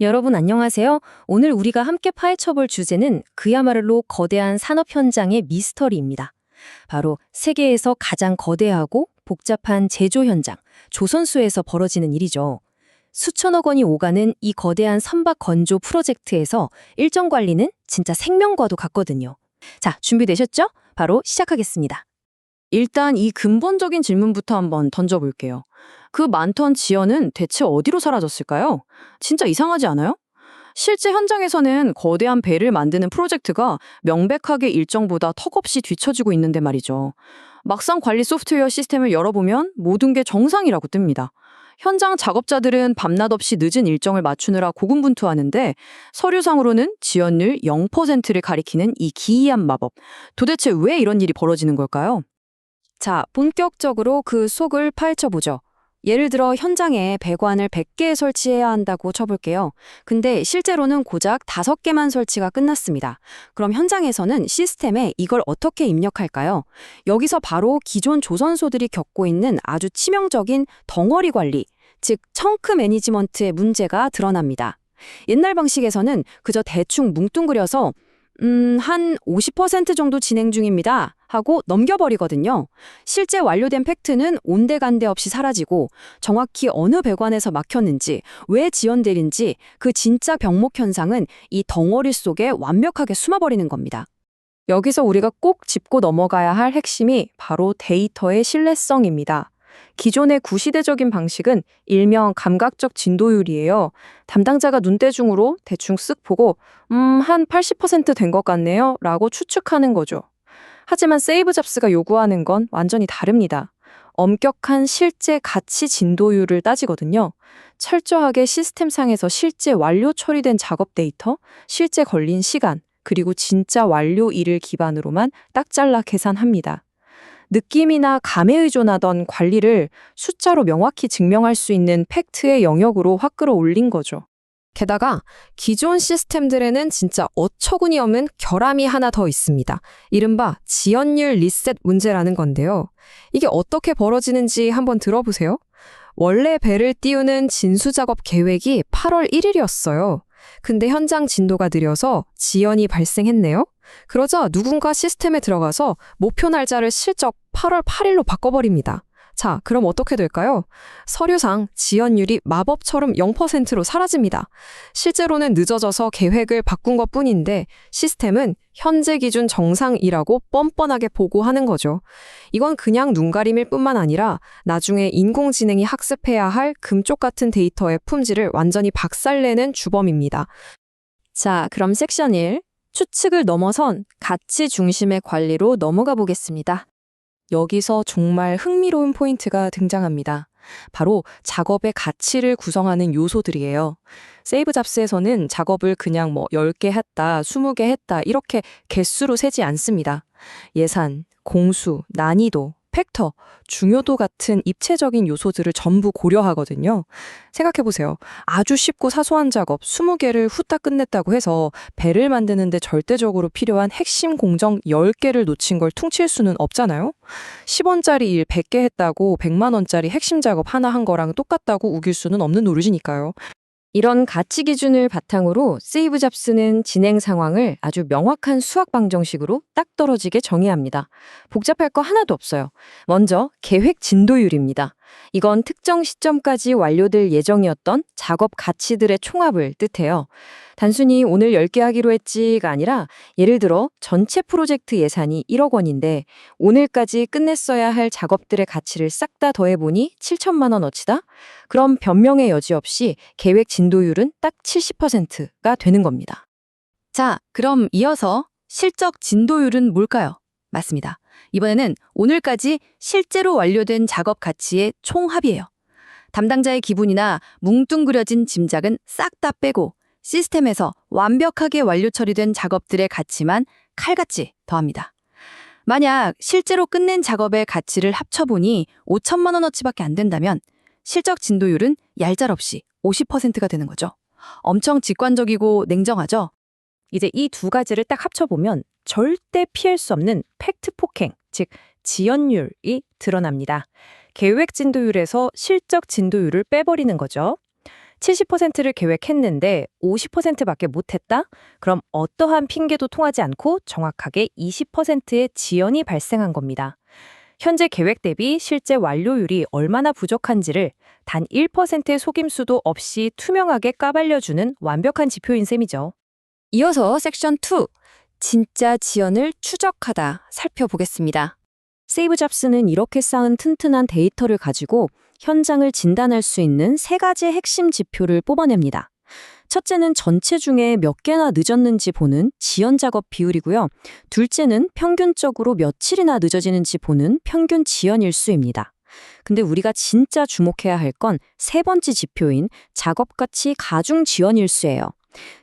여러분 안녕하세요. 오늘 우리가 함께 파헤쳐볼 주제는 그야말로 거대한 산업 현장의 미스터리입니다. 바로 세계에서 가장 거대하고 복잡한 제조 현장, 조선소에서 벌어지는 일이죠. 수천억 원이 오가는 이 거대한 선박 건조 프로젝트에서 일정 관리는 진짜 생명과도 같거든요. 자, 준비되셨죠? 바로 시작하겠습니다. 일단 이 근본적인 질문부터 한번 던져볼게요. 그 많던 지연은 대체 어디로 사라졌을까요? 진짜 이상하지 않아요? 실제 현장에서는 거대한 배를 만드는 프로젝트가 명백하게 일정보다 턱없이 뒤처지고 있는데 말이죠. 막상 관리 소프트웨어 시스템을 열어보면 모든 게 정상이라고 뜹니다. 현장 작업자들은 밤낮 없이 늦은 일정을 맞추느라 고군분투하는데 서류상으로는 지연율 0%를 가리키는 이 기이한 마법. 도대체 왜 이런 일이 벌어지는 걸까요? 자, 본격적으로 그 속을 파헤쳐보죠. 예를 들어 현장에 배관을 100개 설치해야 한다고 쳐볼게요. 근데 실제로는 고작 5개만 설치가 끝났습니다. 그럼 현장에서는 시스템에 이걸 어떻게 입력할까요? 여기서 바로 기존 조선소들이 겪고 있는 아주 치명적인 덩어리 관리, 즉 청크 매니지먼트의 문제가 드러납니다. 옛날 방식에서는 그저 대충 뭉뚱그려서 한 50% 정도 진행 중입니다 하고 넘겨버리거든요. 실제 완료된 팩트는 온데간데 없이 사라지고 정확히 어느 배관에서 막혔는지, 왜 지연될인지 그 진짜 병목 현상은 이 덩어리 속에 완벽하게 숨어버리는 겁니다. 여기서 우리가 꼭 짚고 넘어가야 할 핵심이 바로 데이터의 신뢰성입니다. 기존의 구시대적인 방식은 일명 감각적 진도율이에요. 담당자가 눈대중으로 대충 쓱 보고 한 80% 된 것 같네요 라고 추측하는 거죠. 하지만 세이브 잡스가 요구하는 건 완전히 다릅니다. 엄격한 실제 가치 진도율을 따지거든요. 철저하게 시스템상에서 실제 완료 처리된 작업 데이터, 실제 걸린 시간, 그리고 진짜 완료일을 기반으로만 딱 잘라 계산합니다. 느낌이나 감에 의존하던 관리를 숫자로 명확히 증명할 수 있는 팩트의 영역으로 확 끌어올린 거죠. 게다가 기존 시스템들에는 진짜 어처구니 없는 결함이 하나 더 있습니다. 이른바 지연율 리셋 문제라는 건데요. 이게 어떻게 벌어지는지 한번 들어보세요. 원래 배를 띄우는 진수작업 계획이 8월 1일이었어요. 근데 현장 진도가 느려서 지연이 발생했네요. 그러자 누군가 시스템에 들어가서 목표 날짜를 슬쩍 8월 8일로 바꿔버립니다. 자, 그럼 어떻게 될까요? 서류상 지연율이 마법처럼 0%로 사라집니다. 실제로는 늦어져서 계획을 바꾼 것뿐인데 시스템은 현재 기준 정상이라고 뻔뻔하게 보고하는 거죠. 이건 그냥 눈가림일 뿐만 아니라 나중에 인공지능이 학습해야 할 금쪽 같은 데이터의 품질을 완전히 박살내는 주범입니다. 자, 그럼 섹션 1, 추측을 넘어선 가치 중심의 관리로 넘어가 보겠습니다. 여기서 정말 흥미로운 포인트가 등장합니다. 바로 작업의 가치를 구성하는 요소들이에요. 세이브 잡스에서는 작업을 그냥 10개 했다, 20개 했다 이렇게 개수로 세지 않습니다. 예산, 공수, 난이도, 팩터, 중요도 같은 입체적인 요소들을 전부 고려하거든요. 생각해보세요. 아주 쉽고 사소한 작업 20개를 후딱 끝냈다고 해서 배를 만드는데 절대적으로 필요한 핵심 공정 10개를 놓친 걸 퉁칠 수는 없잖아요. 10원짜리 일 100개 했다고 100만 원짜리 핵심 작업 하나 한 거랑 똑같다고 우길 수는 없는 노릇이니까요. 이런 가치 기준을 바탕으로 세이브 잡스는 진행 상황을 아주 명확한 수학 방정식으로 딱 떨어지게 정의합니다. 복잡할 거 하나도 없어요. 먼저 계획 진도율입니다. 이건 특정 시점까지 완료될 예정이었던 작업 가치들의 총합을 뜻해요. 단순히 오늘 10개 하기로 했지가 아니라 예를 들어 전체 프로젝트 예산이 1억 원인데 오늘까지 끝냈어야 할 작업들의 가치를 싹 다 더해보니 7천만 원어치다? 그럼 변명의 여지 없이 계획 진도율은 딱 70%가 되는 겁니다. 자, 그럼 이어서 실적 진도율은 뭘까요? 맞습니다. 이번에는 오늘까지 실제로 완료된 작업 가치의 총합이에요. 담당자의 기분이나 뭉뚱그려진 짐작은 싹 다 빼고 시스템에서 완벽하게 완료 처리된 작업들의 가치만 칼같이 더합니다. 만약 실제로 끝낸 작업의 가치를 합쳐보니 5천만 원어치밖에 안 된다면 실적 진도율은 얄짤없이 50%가 되는 거죠. 엄청 직관적이고 냉정하죠? 이제 이 두 가지를 딱 합쳐보면 절대 피할 수 없는 팩트 폭행, 즉 지연율이 드러납니다. 계획 진도율에서 실적 진도율을 빼버리는 거죠. 70%를 계획했는데 50%밖에 못했다? 그럼 어떠한 핑계도 통하지 않고 정확하게 20%의 지연이 발생한 겁니다. 현재 계획 대비 실제 완료율이 얼마나 부족한지를 단 1%의 속임수도 없이 투명하게 까발려주는 완벽한 지표인 셈이죠. 이어서 섹션 2, 진짜 지연을 추적하다 살펴보겠습니다. 세이브 잡스는 이렇게 쌓은 튼튼한 데이터를 가지고 현장을 진단할 수 있는 세 가지 핵심 지표를 뽑아냅니다. 첫째는 전체 중에 몇 개나 늦었는지 보는 지연 작업 비율이고요. 둘째는 평균적으로 며칠이나 늦어지는지 보는 평균 지연 일수입니다. 근데 우리가 진짜 주목해야 할 건 세 번째 지표인 작업가치 가중 지연 일수예요.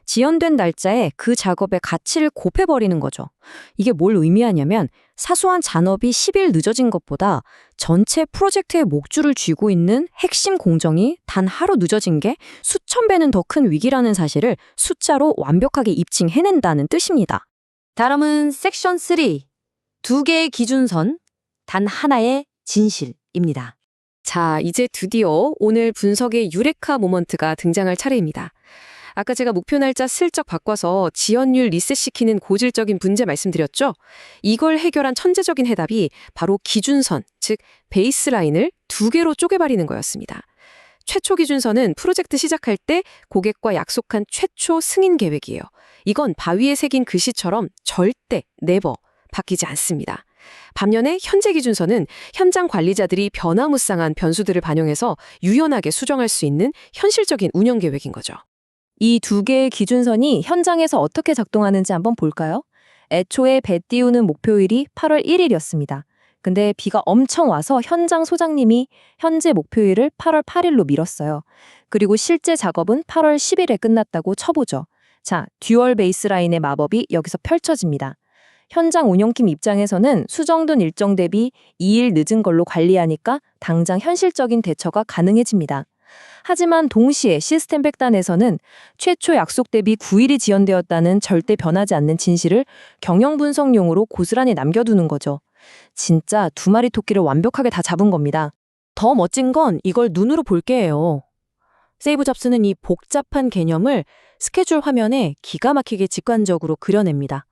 지연된 날짜에 그 작업의 가치를 곱해버리는 거죠. 이게 뭘 의미하냐면 사소한 잔업이 10일 늦어진 것보다 전체 프로젝트의 목줄을 쥐고 있는 핵심 공정이 단 하루 늦어진 게 수천 배는 더 큰 위기라는 사실을 숫자로 완벽하게 입증해낸다는 뜻입니다. 다음은 섹션 3, 두 개의 기준선, 단 하나의 진실입니다. 자, 이제 드디어 오늘 분석의 유레카 모먼트가 등장할 차례입니다. 아까 제가 목표 날짜 슬쩍 바꿔서 지연율 리셋시키는 고질적인 문제 말씀드렸죠? 이걸 해결한 천재적인 해답이 바로 기준선, 즉 베이스라인을 두 개로 쪼개버리는 거였습니다. 최초 기준선은 프로젝트 시작할 때 고객과 약속한 최초 승인 계획이에요. 이건 바위에 새긴 글씨처럼 절대, 네버 바뀌지 않습니다. 반면에 현재 기준선은 현장 관리자들이 변화무쌍한 변수들을 반영해서 유연하게 수정할 수 있는 현실적인 운영 계획인 거죠. 이 두 개의 기준선이 현장에서 어떻게 작동하는지 한번 볼까요? 애초에 배 띄우는 목표일이 8월 1일이었습니다. 근데 비가 엄청 와서 현장 소장님이 현재 목표일을 8월 8일로 미뤘어요. 그리고 실제 작업은 8월 10일에 끝났다고 쳐보죠. 자, 듀얼 베이스라인의 마법이 여기서 펼쳐집니다. 현장 운영팀 입장에서는 수정된 일정 대비 2일 늦은 걸로 관리하니까 당장 현실적인 대처가 가능해집니다. 하지만 동시에 시스템 백단에서는 최초 약속 대비 9일이 지연되었다는 절대 변하지 않는 진실을 경영 분석용으로 고스란히 남겨두는 거죠. 진짜 두 마리 토끼를 완벽하게 다 잡은 겁니다. 더 멋진 건 이걸 눈으로 볼 게예요. 세이브 잡스는 이 복잡한 개념을 스케줄 화면에 기가 막히게 직관적으로 그려냅니다.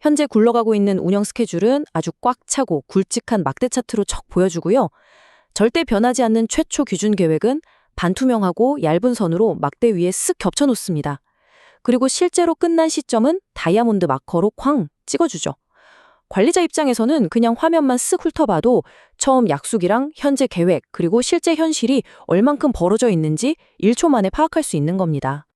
현재 굴러가고 있는 운영 스케줄은 아주 꽉 차고 굵직한 막대 차트로 척 보여주고요. 절대 변하지 않는 최초 기준 계획은 반투명하고 얇은 선으로 막대 위에 쓱 겹쳐놓습니다. 그리고 실제로 끝난 시점은 다이아몬드 마커로 쾅 찍어주죠. 관리자 입장에서는 그냥 화면만 쓱 훑어봐도 처음 약속이랑 현재 계획 그리고 실제 현실이 얼만큼 벌어져 있는지 1초 만에 파악할 수 있는 겁니다.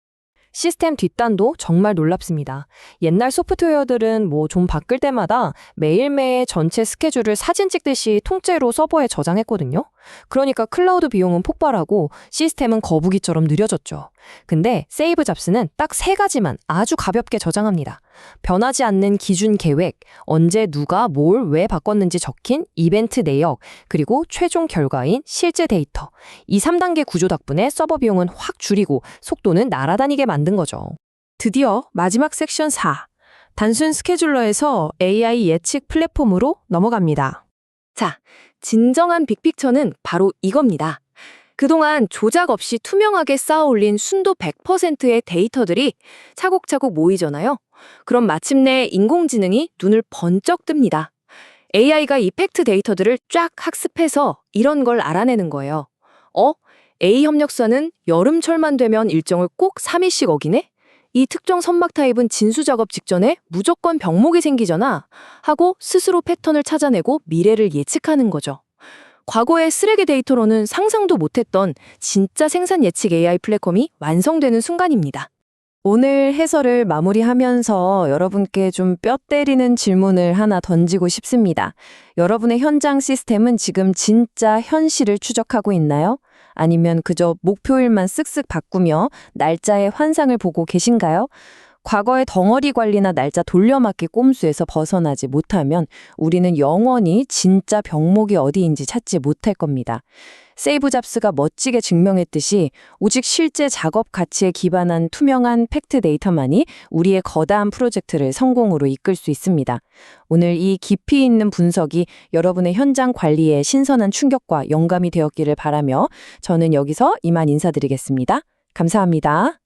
시스템 뒷단도 정말 놀랍습니다. 옛날 소프트웨어들은 좀 바뀔 때마다 매일매일 전체 스케줄을 사진 찍듯이 통째로 서버에 저장했거든요. 그러니까 클라우드 비용은 폭발하고 시스템은 거북이처럼 느려졌죠. 근데 세이브 잡스는 딱 세 가지만 아주 가볍게 저장합니다. 변하지 않는 기준 계획, 언제 누가 뭘 왜 바꿨는지 적힌 이벤트 내역, 그리고 최종 결과인 실제 데이터. 이 3단계 구조 덕분에 서버 비용은 확 줄이고 속도는 날아다니게 만든 거죠. 드디어 마지막 섹션 4. 단순 스케줄러에서 AI 예측 플랫폼으로 넘어갑니다. 자, 진정한 빅픽처는 바로 이겁니다. 그동안 조작 없이 투명하게 쌓아올린 순도 100%의 데이터들이 차곡차곡 모이잖아요. 그럼 마침내 인공지능이 눈을 번쩍 뜹니다. AI가 이 팩트 데이터들을 쫙 학습해서 이런 걸 알아내는 거예요. A 협력사는 여름철만 되면 일정을 꼭 3일씩 어기네? 이 특정 선박 타입은 진수 작업 직전에 무조건 병목이 생기잖아 하고 스스로 패턴을 찾아내고 미래를 예측하는 거죠. 과거의 쓰레기 데이터로는 상상도 못했던 진짜 생산 예측 AI 플랫폼이 완성되는 순간입니다. 오늘 해설을 마무리하면서 여러분께 좀 뼈 때리는 질문을 하나 던지고 싶습니다. 여러분의 현장 시스템은 지금 진짜 현실을 추적하고 있나요? 아니면 그저 목표일만 쓱쓱 바꾸며 날짜의 환상을 보고 계신가요? 과거의 덩어리 관리나 날짜 돌려막기 꼼수에서 벗어나지 못하면 우리는 영원히 진짜 병목이 어디인지 찾지 못할 겁니다. 세이브 잡스가 멋지게 증명했듯이 오직 실제 작업 가치에 기반한 투명한 팩트 데이터만이 우리의 거대한 프로젝트를 성공으로 이끌 수 있습니다. 오늘 이 깊이 있는 분석이 여러분의 현장 관리에 신선한 충격과 영감이 되었기를 바라며 저는 여기서 이만 인사드리겠습니다. 감사합니다.